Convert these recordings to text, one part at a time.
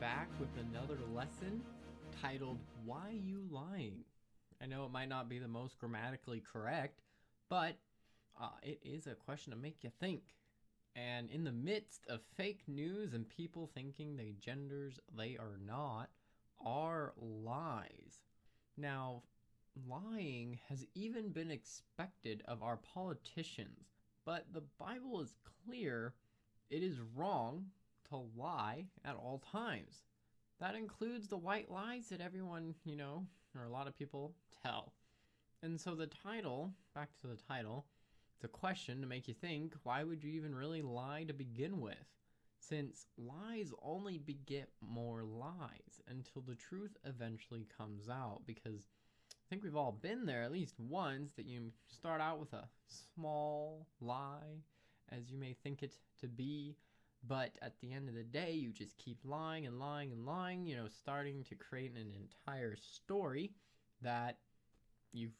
back with another lesson titled Why You Lying? I know it might not be the most grammatically correct, but it is a question to make you think. And in the midst of fake news and people thinking they genders they are not, are lies. Now, lying has even been expected of our politicians, but the Bible is clear it is wrong to lie at all times. That includes the white lies that everyone, or a lot of people tell. And so the title, back to the title, it's a question to make you think, why would you even really lie to begin with? Since lies only beget more lies until the truth eventually comes out. Because I think we've all been there at least once, that you start out with a small lie, as you may think it to be, but at the end of the day, you just keep lying and lying and lying, starting to create an entire story that you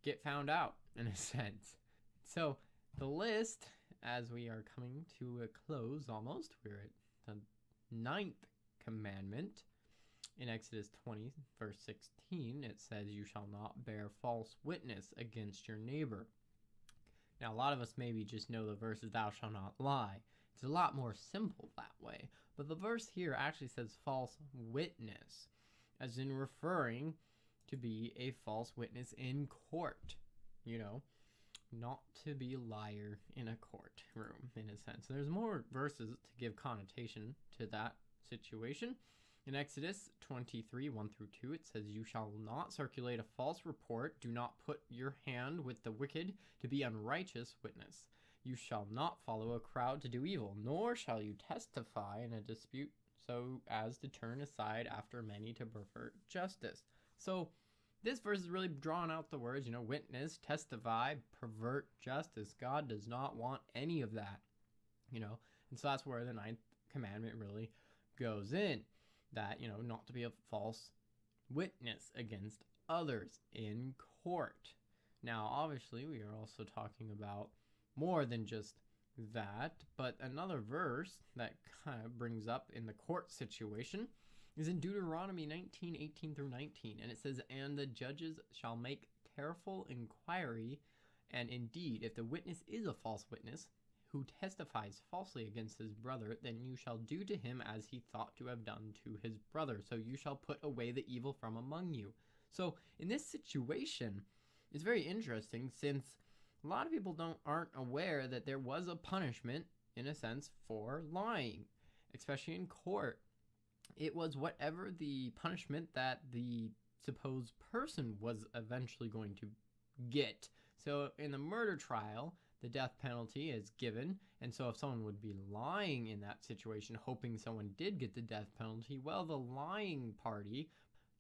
get found out, in a sense. So the list, as we are coming to a close almost, we're at the 9th commandment. In Exodus 20, verse 16, it says, "You shall not bear false witness against your neighbor." Now, a lot of us maybe just know the verse is "thou shalt not lie." It's a lot more simple that way. But the verse here actually says false witness, as in referring to be a false witness in court. Not to be a liar in a courtroom, in a sense. There's more verses to give connotation to that situation. In Exodus 23, 1 through 2, it says, "You shall not circulate a false report. Do not put your hand with the wicked to be unrighteous witness. You shall not follow a crowd to do evil, nor shall you testify in a dispute so as to turn aside after many to pervert justice." So this verse is really drawing out the words, witness, testify, pervert justice. God does not want any of that, and so that's where the 9th commandment really goes in. That, not to be a false witness against others in court. Now, obviously, we are also talking about more than just that, but another verse that kind of brings up in the court situation is in Deuteronomy 19, 18 through 19, and it says, "And the judges shall make careful inquiry, and indeed, if the witness is a false witness, who testifies falsely against his brother, then you shall do to him as he thought to have done to his brother. So you shall put away the evil from among you." So in this situation, it's very interesting, since a lot of people aren't aware that there was a punishment, in a sense, for lying, especially in court. It was whatever the punishment that the supposed person was eventually going to get. So in the murder trial, the death penalty is given, and so if someone would be lying in that situation, hoping someone did get the death penalty, well, the lying party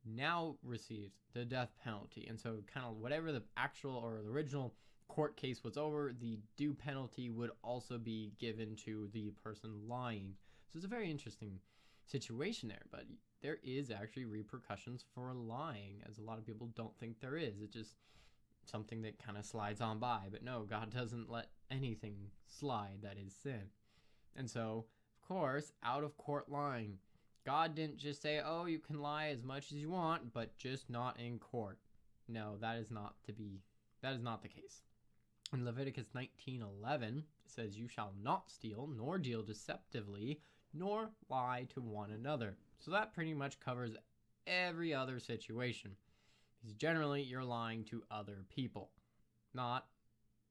now receives the death penalty. And so kind of whatever the actual or the original court case was over, the due penalty would also be given to the person lying. So it's a very interesting situation there, but there is actually repercussions for lying, as a lot of people don't think there is. It's just something that kind of slides on by. But no, God doesn't let anything slide that is sin. And so, of course, out of court lying. God didn't just say, "Oh, you can lie as much as you want, but just not in court." No, that is not the case. In Leviticus 19:11, it says, "You shall not steal, nor deal deceptively, nor lie to one another." So that pretty much covers every other situation. Because generally, you're lying to other people.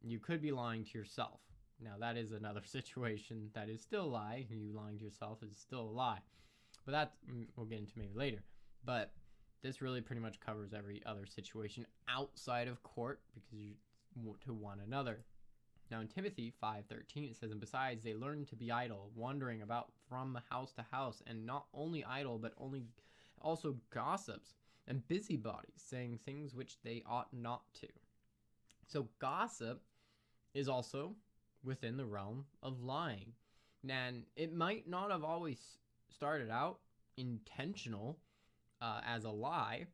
You could be lying to yourself. Now, that is another situation that is still a lie. You lying to yourself is still a lie. But that we'll get into maybe later. But this really pretty much covers every other situation outside of court, because you're to one another. Now, in Timothy 5:13, it says, "And besides, they learn to be idle, wandering about from house to house, and not only idle, but also gossips and busybodies, saying things which they ought not to." So gossip is also within the realm of lying. And it might not have always started out intentional as a lie,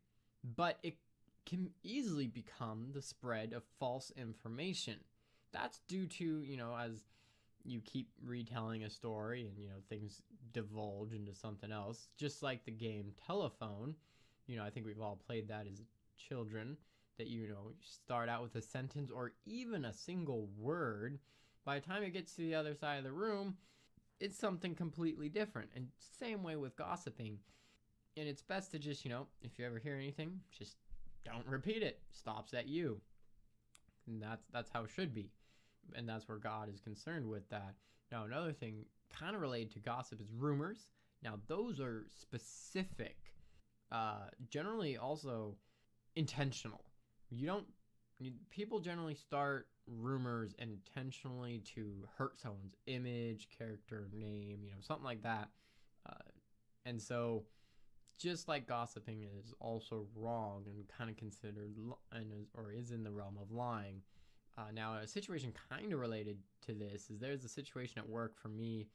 but it can easily become the spread of false information. That's due to, as you keep retelling a story and, things divulge into something else. Just like the game Telephone, I think we've all played that as children, that, you start out with a sentence or even a single word. By the time it gets to the other side of the room, it's something completely different. And same way with gossiping. And it's best to just, if you ever hear anything, just don't repeat it. Stops at you. And that's how it should be. And that's where God is concerned with that. Now, another thing kind of related to gossip is rumors. Now, those are specific, generally also intentional. People generally start rumors intentionally to hurt someone's image, character, name, something like that. And so, just like gossiping is also wrong and kind of considered or is in the realm of lying. Now, a situation kind of related to this is there's a situation at work for me.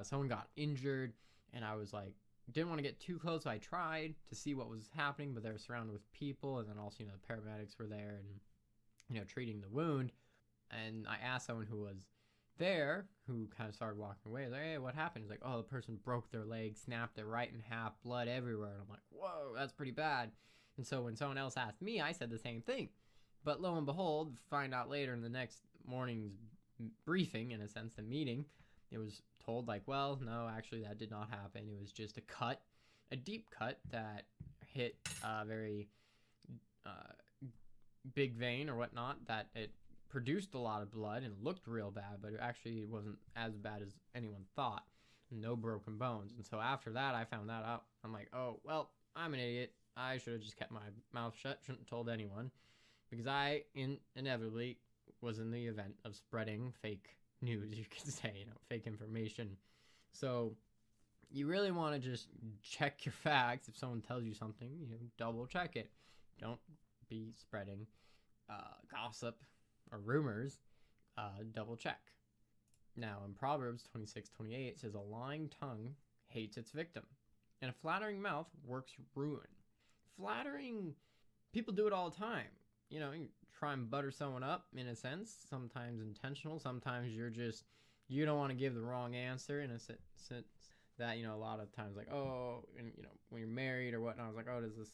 Someone got injured, and I was like, didn't want to get too close. So I tried to see what was happening, but they were surrounded with people, and then also, the paramedics were there and, treating the wound. And I asked someone who was there, who kind of started walking away. I was like, hey, what happened? He's like, oh, the person broke their leg, snapped it right in half, blood everywhere. And I'm like, whoa, that's pretty bad. And so when someone else asked me, I said the same thing. But lo and behold, find out later in the next morning's briefing, in a sense, the meeting, it was told like, well, no, actually that did not happen. It was just a deep cut that hit a very big vein or whatnot, that it produced a lot of blood and looked real bad, but it actually wasn't as bad as anyone thought. No broken bones. And so after that, I found that out. I'm like, oh, well, I'm an idiot. I should have just kept my mouth shut, shouldn't have told anyone, because I inevitably was in the event of spreading fake news, you could say, fake information. So you really want to just check your facts. If someone tells you something, double check it. Don't be spreading gossip or rumors. Double check. Now, in Proverbs 26:28, it says, a lying tongue hates its victim, and a flattering mouth works ruin. Flattering, people do it all the time. You try and butter someone up, in a sense, sometimes intentional, sometimes you don't want to give the wrong answer, in a sense that, a lot of times, like, oh, and, when you're married or whatnot, I was like, oh, does this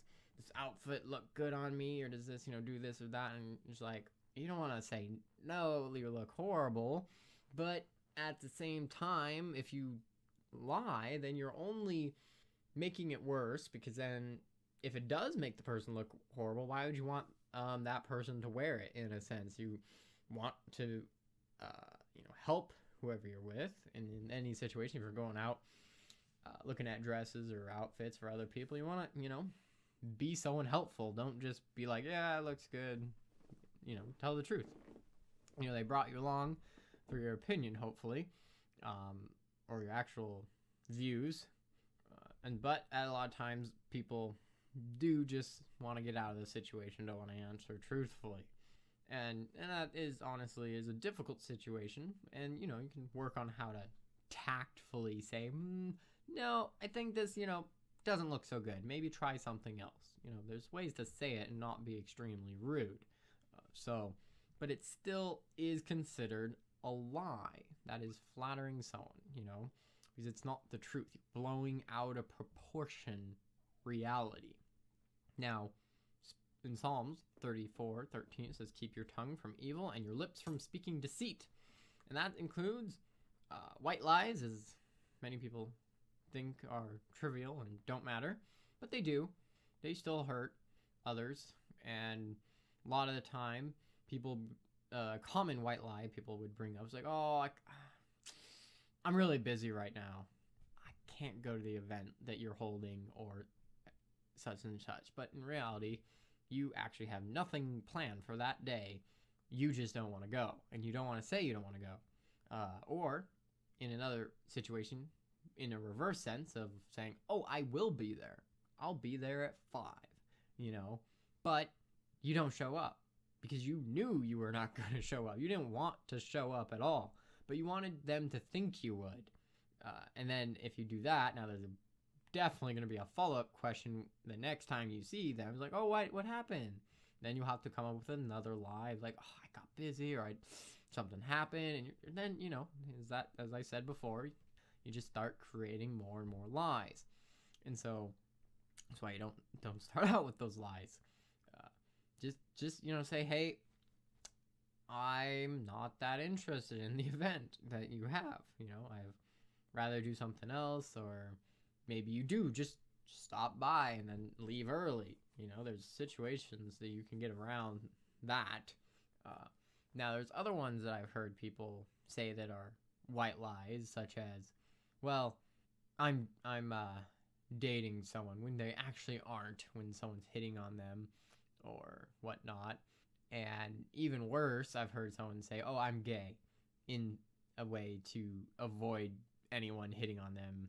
outfit look good on me, or does this, do this or that, and it's like, you don't want to say, no, you look horrible, but at the same time, if you lie, then you're only making it worse, because then, if it does make the person look horrible, why would you want that person to wear it, in a sense? You want to, help whoever you're with, and in any situation, if you're going out looking at dresses or outfits for other people, you want to, be someone helpful. Don't just be like, yeah, it looks good. Tell the truth. They brought you along for your opinion, hopefully, or your actual views, but at a lot of times, people do just want to get out of the situation, don't want to answer truthfully. And that is honestly a difficult situation. And, you can work on how to tactfully say, no, I think this, doesn't look so good. Maybe try something else. There's ways to say it and not be extremely rude. But it still is considered a lie. That is flattering someone, because it's not the truth. You're blowing out of proportion reality. Now, in Psalms 34:13, it says, keep your tongue from evil and your lips from speaking deceit. And that includes white lies, as many people think are trivial and don't matter, but they do. They still hurt others, and a lot of the time, people, common white lie people would bring up, it's like, oh, I'm really busy right now. I can't go to the event that you're holding, or such and such. But in reality, you actually have nothing planned for that day. You just don't want to go, and you don't want to say you don't want to go. Or in another situation, in a reverse sense of saying, oh, I will be there. I'll be there at 5, but you don't show up because you knew you were not going to show up. You didn't want to show up at all, but you wanted them to think you would. And then if you do that, now there's definitely going to be a follow-up question the next time you see them. It's like, oh, what happened? Then you have to come up with another lie, like, oh, I got busy, or something happen, and then, as I said before, you just start creating more and more lies. And so that's why you don't start out with those lies. Just say, hey, I'm not that interested in the event that you have. I'd rather do something else, or maybe you do just stop by and then leave early. There's situations that you can get around that. Now, there's other ones that I've heard people say that are white lies, such as, well, I'm dating someone, when they actually aren't, when someone's hitting on them or whatnot. And even worse, I've heard someone say, oh, I'm gay, in a way to avoid anyone hitting on them.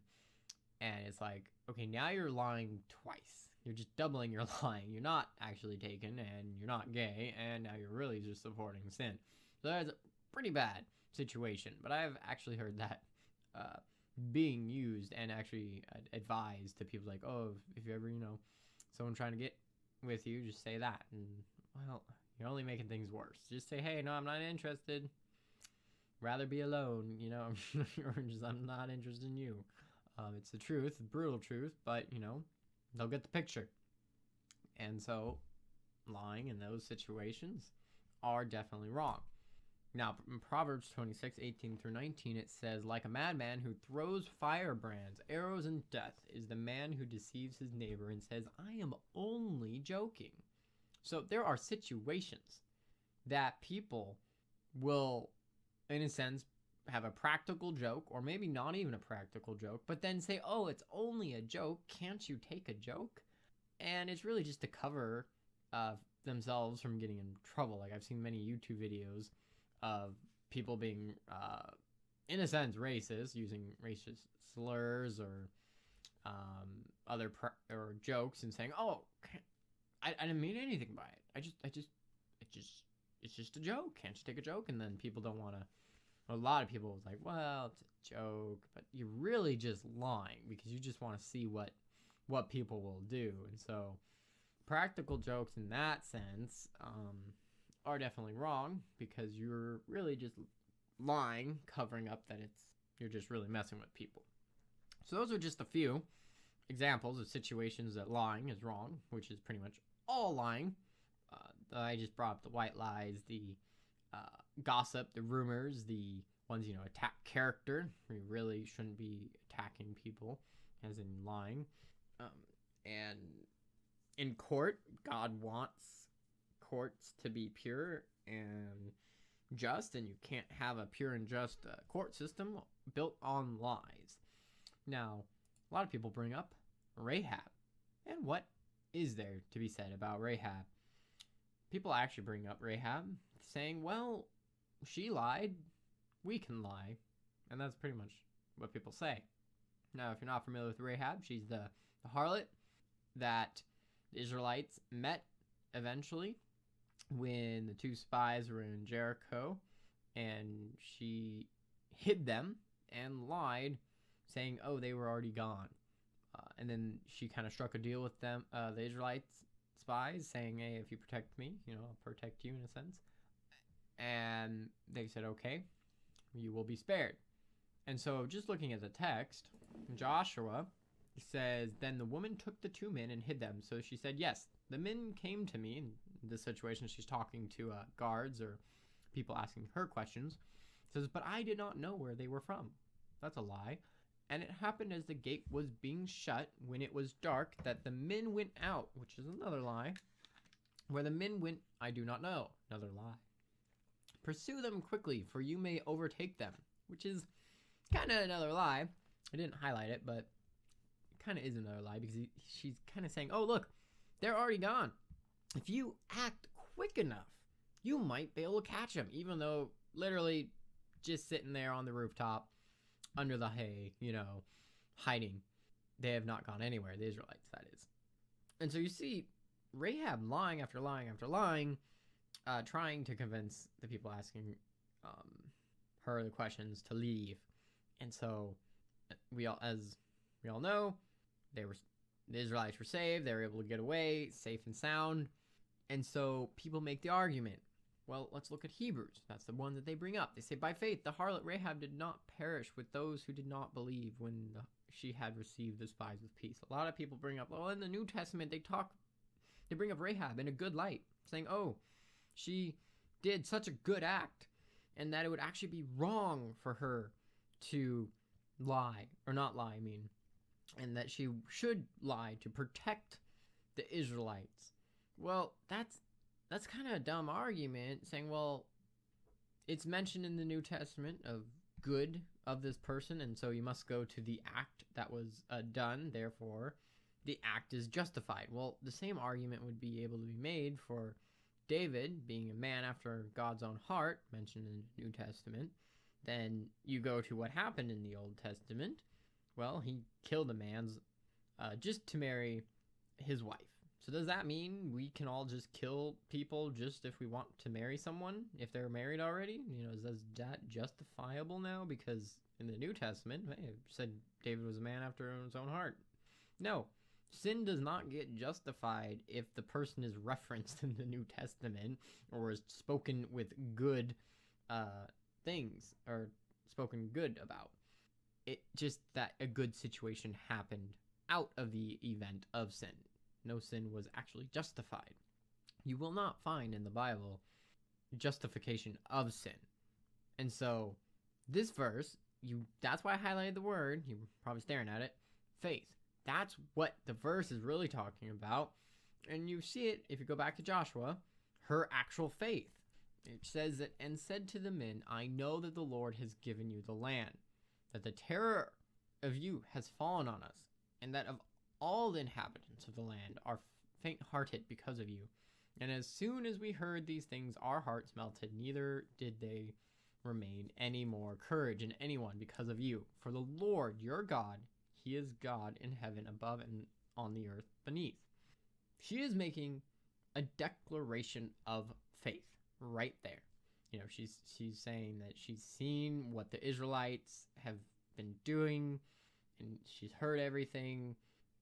And it's like, okay, now you're lying twice. You're just doubling your lying. You're not actually taken, and you're not gay, and now you're really just supporting sin. So that's a pretty bad situation. But I've actually heard that being used and actually advised to people, like, oh, if you ever, someone trying to get with you, just say that. And, well, you're only making things worse. Just say, hey, no, I'm not interested. Rather be alone, I'm not interested in you. It's the truth, the brutal truth, but, they'll get the picture. And so, lying in those situations are definitely wrong. Now, in Proverbs 26:18-19, it says, like a madman who throws firebrands, arrows, and death is the man who deceives his neighbor and says, I am only joking. So there are situations that people will, in a sense, have a practical joke, or maybe not even a practical joke, but then say, oh, it's only a joke. Can't you take a joke? And it's really just to cover themselves from getting in trouble. Like, I've seen many YouTube videos of people being, in a sense, racist, using racist slurs or other or jokes, and saying, "Oh, I didn't mean anything by it. It's just a joke. Can't you take a joke?" And then people don't want to. A lot of people was like, "Well, it's a joke," but you're really just lying because you just want to see what people will do. And so, practical jokes in that sense are definitely wrong, because you're really just lying, covering up that you're just really messing with people. So those are just a few examples of situations that lying is wrong, which is pretty much all lying. I just brought up the white lies, the gossip, the rumors, the ones, attack character. We really shouldn't be attacking people, as in lying. And in court, God wants courts to be pure and just, and you can't have a pure and just court system built on lies. Now, a lot of people bring up Rahab. And what is there to be said about Rahab? People actually bring up Rahab, saying, well, she lied, we can lie. And that's pretty much what people say. Now, if you're not familiar with Rahab, she's the harlot that the Israelites met eventually when the two spies were in Jericho, and she hid them and lied, saying, oh, they were already gone. And then she kind of struck a deal with them, the Israelites spies, saying, hey, if you protect me, I'll protect you in a sense. And they said, okay, you will be spared. And so just looking at the text, Joshua says, then the woman took the two men and hid them. So she said, yes, the men came to me. In this situation, she's talking to guards or people asking her questions. Says, but I did not know where they were from. That's a lie. And it happened as the gate was being shut, when it was dark, that the men went out, which is another lie. Where the men went, I do not know. Another lie. Pursue them quickly, for you may overtake them, which is kind of another lie. I didn't highlight it, but it kind of is another lie, because she's kind of saying, oh, look, they're already gone. If you act quick enough, you might be able to catch them, even though literally just sitting there on the rooftop under the hay, hiding. They have not gone anywhere, the Israelites, that is. And so you see Rahab lying after lying after lying, trying to convince the people asking her the questions to leave. And so as we all know, the Israelites were saved. They were able to get away safe and sound. And so people make the argument, Well, let's look at Hebrews. That's the one that they bring up. They say, by faith, the harlot Rahab did not perish with those who did not believe when she had received the spies with peace. A lot of people bring up, well, in the New Testament, they bring up Rahab in a good light, saying, oh, she did such a good act, and that it would actually be wrong for her to lie, or not lie, I mean, and that she should lie to protect the Israelites. Well, that's kind of a dumb argument, saying, well, it's mentioned in the New Testament of good of this person, and so you must go to the act that was done, therefore the act is justified. Well, the same argument would be able to be made for David being a man after God's own heart, mentioned in the New Testament. Then you go to what happened in the Old Testament. Well, he killed a man just to marry his wife. So does that mean we can all just kill people just if we want to marry someone, if they're married already? Is that justifiable now? Because in the New Testament, it said David was a man after his own heart. No, sin does not get justified if the person is referenced in the New Testament or is spoken with good things or spoken good about. It just that a good situation happened out of the event of sin. No sin was actually justified. You will not find in the Bible justification of sin. And so this verse, that's why I highlighted the word, you're probably staring at it, faith. That's what the verse is really talking about. And you see it, if you go back to Joshua, her actual faith. It says that, and said to the men, I know that the Lord has given you the land, that the terror of you has fallen on us, and that of all the inhabitants of the land are faint-hearted because of you. And as soon as we heard these things, our hearts melted, neither did they remain any more courage in anyone because of you. For the Lord your God, he is God in heaven above and on the earth beneath. She is making a declaration of faith right there. She's saying that she's seen what the Israelites have been doing, and she's heard everything,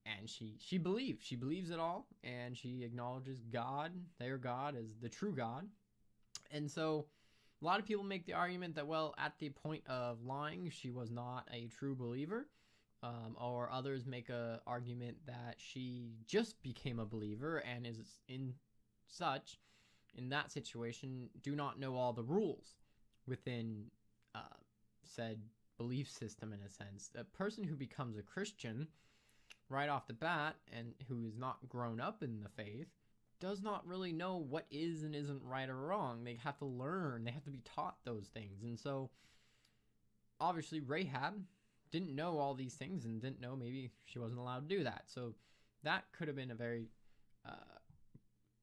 and she believes it all, and she acknowledges God, their God, as the true God. And so a lot of people make the argument that, well, at the point of lying, she was not a true believer, or others make a argument that she just became a believer and is in that situation, do not know all the rules within said belief system. In a sense, a person who becomes a Christian right off the bat and who is not grown up in the faith does not really know what is and isn't right or wrong. They have to learn, they have to be taught those things. And so obviously Rahab didn't know all these things and didn't know maybe she wasn't allowed to do that. So that could have been a very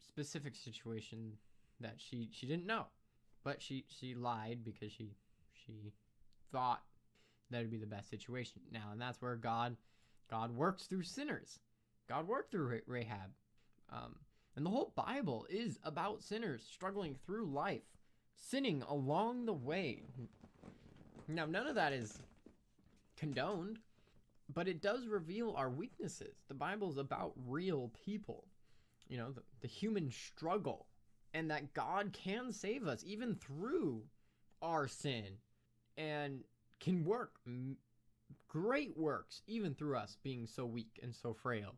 specific situation that she didn't know, but she lied because she thought that would be the best situation. Now, and that's where God works through sinners. God worked through Rahab. And the whole Bible is about sinners struggling through life, sinning along the way. Now, none of that is condoned, but it does reveal our weaknesses. The Bible is about real people, the human struggle, and that God can save us even through our sin and can work great works even through us being so weak and so frail.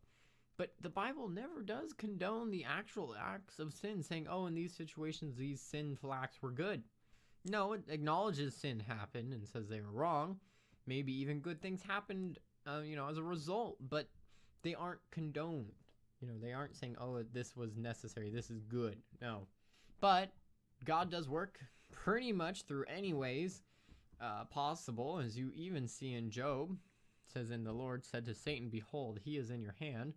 But the Bible never does condone the actual acts of sin, saying, oh, in these situations, these sinful acts were good. No, it acknowledges sin happened and says they were wrong. Maybe even good things happened, as a result, but they aren't condoned. They aren't saying, oh, this was necessary, this is good. No. But God does work pretty much through any ways possible, as you even see in Job. It says, and the Lord said to Satan, behold, he is in your hand,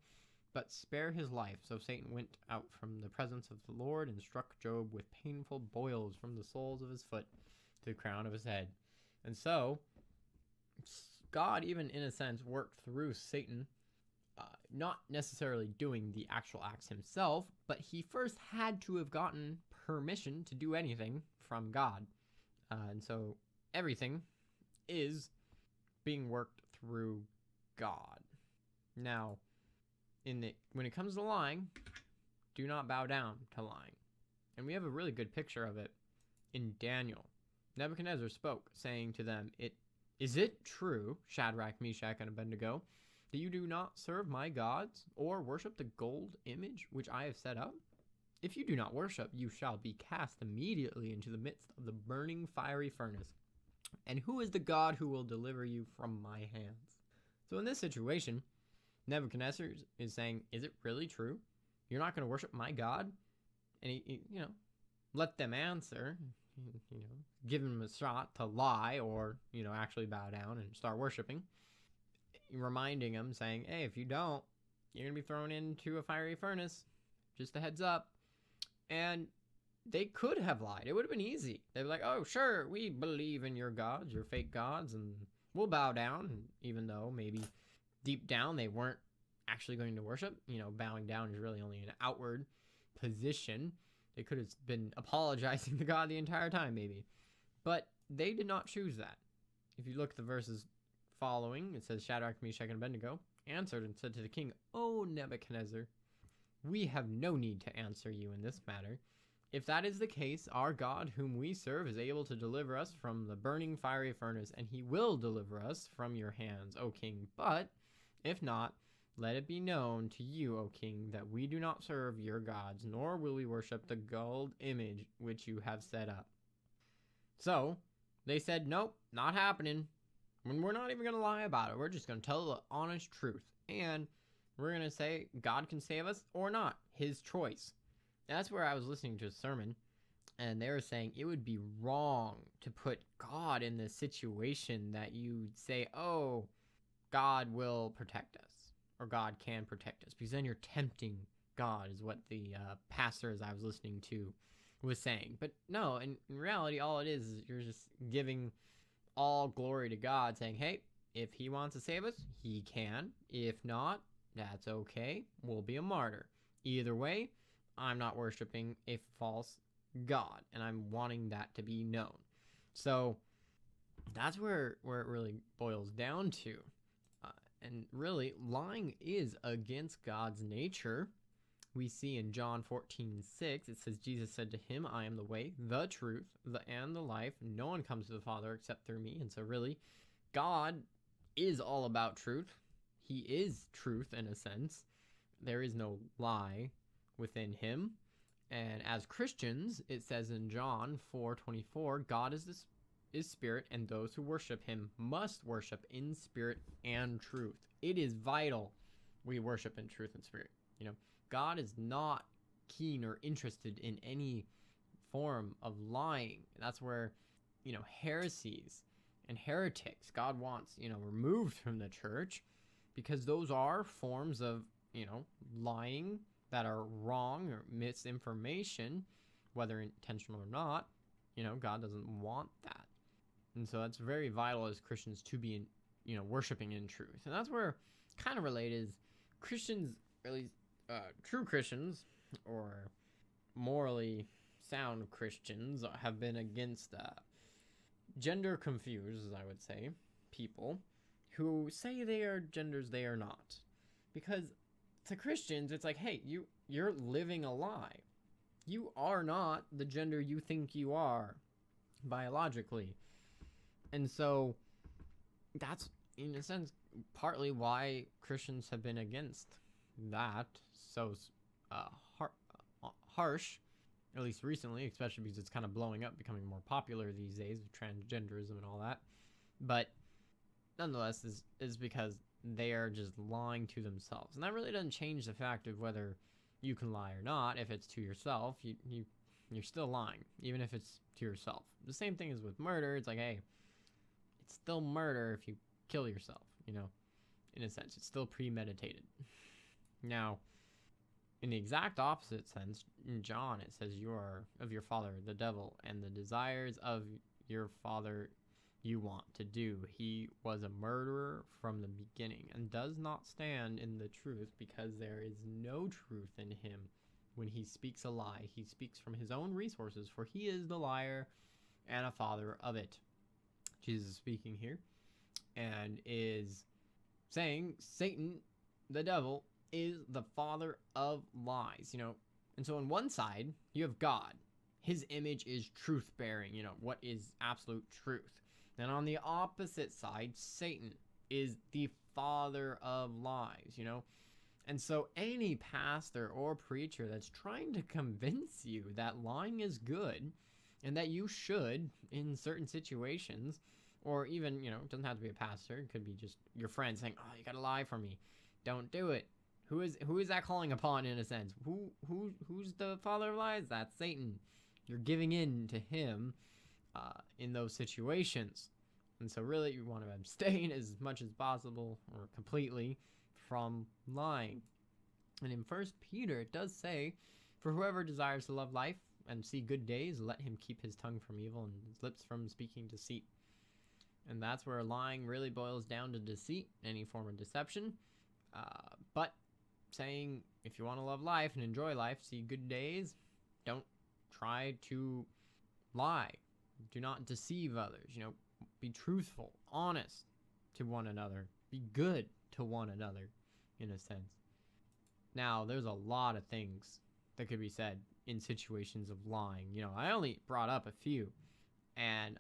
but spare his life. So Satan went out from the presence of the Lord and struck Job with painful boils from the soles of his foot to the crown of his head. And so God, even in a sense, worked through Satan, not necessarily doing the actual acts himself, but he first had to have gotten permission to do anything from God. And so everything is being worked through God. Now, when it comes to lying, do not bow down to lying. And we have a really good picture of it in Daniel. Nebuchadnezzar spoke, saying to them, Is it true, Shadrach, Meshach, and Abednego, that you do not serve my gods or worship the gold image which I have set up? If you do not worship, you shall be cast immediately into the midst of the burning fiery furnace. And who is the God who will deliver you from my hands? So in this situation, Nebuchadnezzar is saying, is it really true? You're not going to worship my God? And he let them answer, give them a shot to lie or, actually bow down and start worshiping. Reminding them, saying, hey, if you don't, you're going to be thrown into a fiery furnace. Just a heads up. And they could have lied. It would have been easy. They'd be like, oh, sure, we believe in your gods, your fake gods, and we'll bow down. Even though maybe deep down they weren't actually going to worship. Bowing down is really only an outward position. They could have been apologizing to God the entire time, maybe. But they did not choose that. If you look at the verses following, it says, Shadrach, Meshach, and Abednego answered and said to the king, O Nebuchadnezzar, we have no need to answer you in this matter. If that is the case, our God, whom we serve, is able to deliver us from the burning fiery furnace, and he will deliver us from your hands, O king. But if not, let it be known to you, O king, that we do not serve your gods, nor will we worship the gold image which you have set up. So they said, nope, not happening. We're not even going to lie about it. We're just going to tell the honest truth. And we're going to say God can save us or not. His choice. That's where I was listening to a sermon. And they were saying it would be wrong to put God in this situation that you say, oh, God will protect us. Or God can protect us. Because then you're tempting God is what the pastors I was listening to was saying. But no, in reality, all it is you're just giving all glory to God, saying, hey, if he wants to save us, he can. If not, that's okay. We'll be a martyr. Either way, I'm not worshiping a false God, and I'm wanting that to be known. So that's where it really boils down to. And really, lying is against God's nature. We see in John 14:6, it says, Jesus said to him, I am the way, the truth, and the life. No one comes to the Father except through me. And so really, God is all about truth. He is truth in a sense. There is no lie within him. And as Christians, it says in John 4:24, God is spirit, and those who worship him must worship in spirit and truth. It is vital we worship in truth and spirit. God is not keen or interested in any form of lying. That's where, heresies and heretics, God wants, removed from the church, because those are forms of, lying that are wrong or misinformation, whether intentional or not. God doesn't want that. And so that's very vital as Christians to be, worshiping in truth. And that's where kind of related is Christians, or at least true Christians or morally sound Christians, have been against gender confused, as I would say, people who say they are genders they are not. Because to Christians, it's like, hey, you're living a lie. You are not the gender you think you are biologically. And so that's, in a sense, partly why Christians have been against that so harsh, at least recently, especially because it's kind of blowing up, becoming more popular these days with transgenderism and all that. But nonetheless, is because they are just lying to themselves. And that really doesn't change the fact of whether you can lie or not. If it's to yourself, you're still lying, even if it's to yourself. The same thing is with murder. It's like, hey, it's still murder if you kill yourself, in a sense. It's still premeditated. Now, in the exact opposite sense, in John, it says you are of your father, the devil, and the desires of your father you want to do. He was a murderer from the beginning and does not stand in the truth, because there is no truth in him. When he speaks a lie, he speaks from his own resources, for he is the liar and a father of it. Jesus is speaking here and is saying Satan, the devil, is the father of lies, And so on one side, you have God, His image is truth bearing, what is absolute truth. Then on the opposite side, Satan is the father of lies, And so any pastor or preacher that's trying to convince you that lying is good and that you should in certain situations, or even, it doesn't have to be a pastor, it could be just your friend saying, "Oh, you got to lie for me. Don't do it." Who is that calling upon, in a sense? Who's the father of lies? That's Satan. You're giving in to him in those situations. And so really you want to abstain as much as possible or completely from lying. And in 1 Peter it does say, "For whoever desires to love life and see good days, let him keep his tongue from evil and his lips from speaking deceit." And that's where lying really boils down to deceit, any form of deception. But saying, if you want to love life and enjoy life, see good days, don't try to lie. Do not deceive others. Be truthful, honest to one another. Be good to one another, in a sense. Now, there's a lot of things that could be said in situations of lying. I only brought up a few. And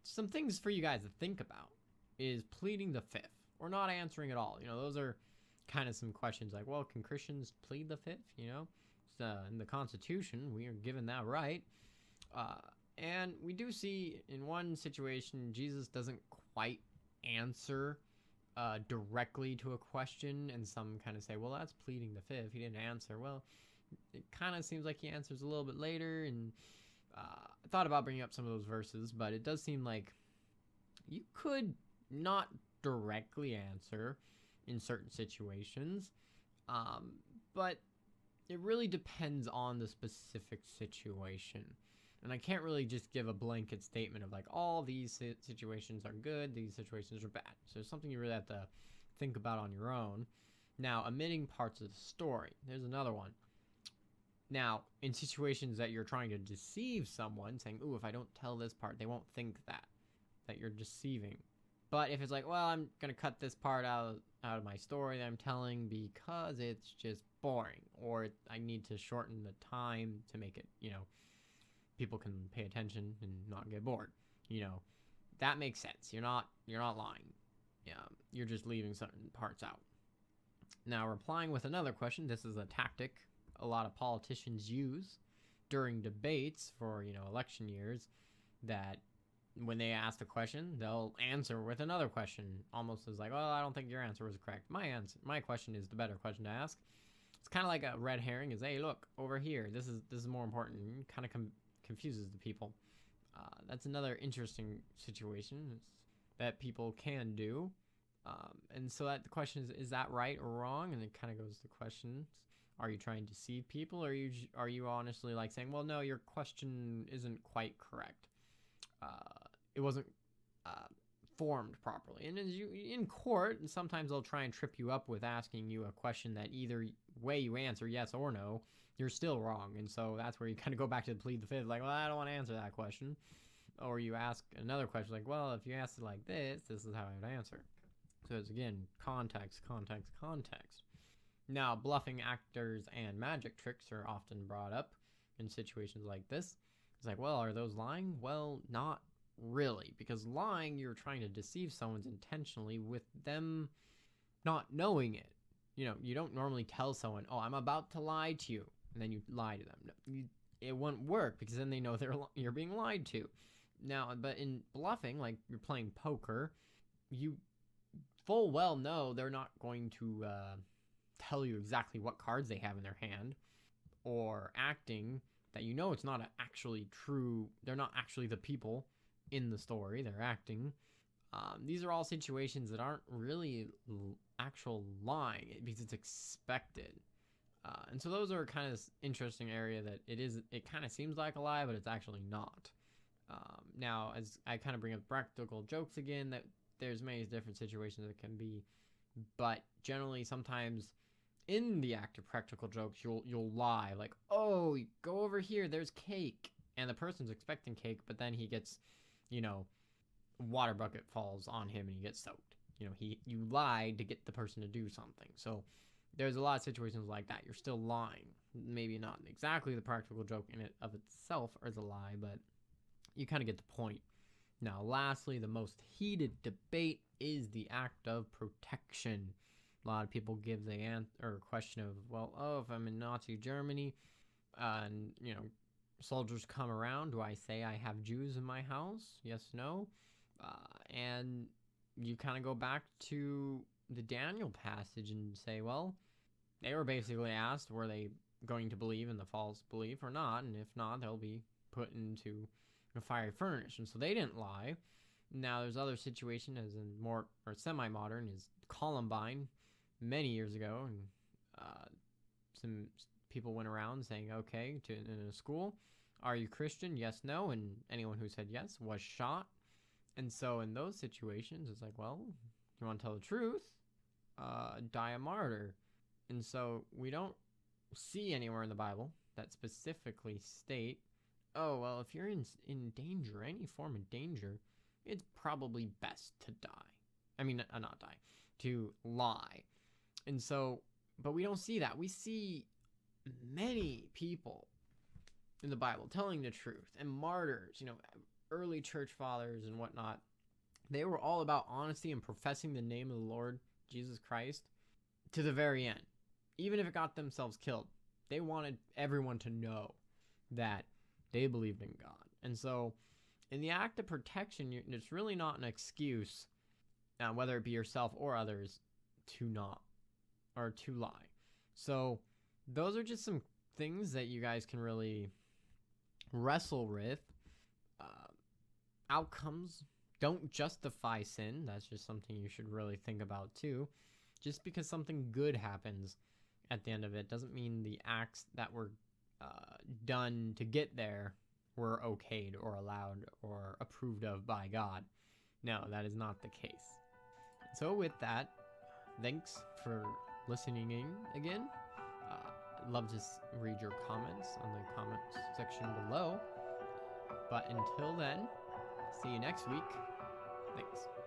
some things for you guys to think about is pleading the fifth or not answering at all. Those are kind of some questions like, well, can Christians plead the fifth? In the Constitution, we are given that right. And we do see in one situation, Jesus doesn't quite answer directly to a question, and some kind of say, well, that's pleading the fifth. He didn't answer. Well, it kind of seems like he answers a little bit later, and I thought about bringing up some of those verses, but it does seem like you could not directly answer in certain situations, but it really depends on the specific situation. And I can't really just give a blanket statement of like, all these situations are good, these situations are bad. So it's something you really have to think about on your own. Now, omitting parts of the story. There's another one. Now, in situations that you're trying to deceive someone, saying, "Ooh, if I don't tell this part, they won't think that you're deceiving." But if it's like, well, I'm going to cut this part out of my story that I'm telling because it's just boring, or I need to shorten the time to make it, people can pay attention and not get bored. That makes sense. You're not lying. You're just leaving certain parts out. Now, replying with another question. This is a tactic a lot of politicians use during debates for, election years, that when they ask a question, they'll answer with another question, almost as like, well, I don't think your answer was correct. My question is the better question to ask. It's kind of like a red herring is, hey, look, over here, this is more important. Kind of confuses the people. That's another interesting situation that people can do. And so that the question is that right or wrong? And it kind of goes to questions. Are you trying to deceive people, or are you honestly like saying, well, no, your question isn't quite correct. It wasn't formed properly. And as you in court, and sometimes they'll try and trip you up with asking you a question that either way you answer yes or no, you're still wrong. And so that's where you kind of go back to the plead the fifth, like, well, I don't want to answer that question. Or you ask another question like, well, if you asked it like this is how I would answer. So it's, again, context. Now, bluffing actors and magic tricks are often brought up in situations like this. It's like, well, are those lying? Well, not really, because lying, you're trying to deceive someone intentionally with them not knowing it. You don't normally tell someone, oh, I'm about to lie to you, and then you lie to them. It won't work, because then they know you're being lied to. Now, but in bluffing, like you're playing poker, you full well know they're not going to tell you exactly what cards they have in their hand, or acting that it's not actually true. They're not actually the people in the story. They're acting. These are all situations that aren't really actual lying, because it's expected. And so those are kind of interesting area that it kind of seems like a lie, but it's actually not. Now, as I kind of bring up practical jokes again, that there's many different situations that can be, but generally sometimes in the act of practical jokes, you'll lie, like, oh, go over here, there's cake, and the person's expecting cake, but then he gets, water bucket falls on him and he gets soaked. You lied to get the person to do something. So there's a lot of situations like that. You're still lying. Maybe not exactly the practical joke in it of itself as a lie, but you kind of get the point. Now, lastly, the most heated debate is the act of protection. A lot of people give the question of, well, if I'm in Nazi Germany and, soldiers come around, do I say I have Jews in my house? Yes, no. And you kind of go back to the Daniel passage and say, well, they were basically asked, were they going to believe in the false belief or not? And if not, they'll be put into a fiery furnace. And so they didn't lie. Now, there's other situation, as in more or semi-modern, is Columbine many years ago. And some people went around saying, okay, in a school, are you Christian? Yes, no. And anyone who said yes was shot. And so in those situations, it's like, well, you want to tell the truth? Die a martyr. And so we don't see anywhere in the Bible that specifically state, oh, well, if you're in danger, any form of danger, it's probably best to die. I mean, not die, to lie. And so, but we don't see that. We see many people in the Bible telling the truth, and martyrs, early church fathers and whatnot. They were all about honesty and professing the name of the Lord Jesus Christ to the very end. Even if it got themselves killed, they wanted everyone to know that they believed in God. And so in the act of protection, it's really not an excuse, whether it be yourself or others, to not or to lie. So those are just some things that you guys can really wrestle with. Outcomes don't justify sin. That's just something you should really think about too. Just because something good happens at the end of it doesn't mean the acts that were done to get there were okayed or allowed or approved of by God. No, that is not the case. So with that, thanks for listening in again. I'd love to read your comments on the comments section below. But until then, see you next week. Thanks.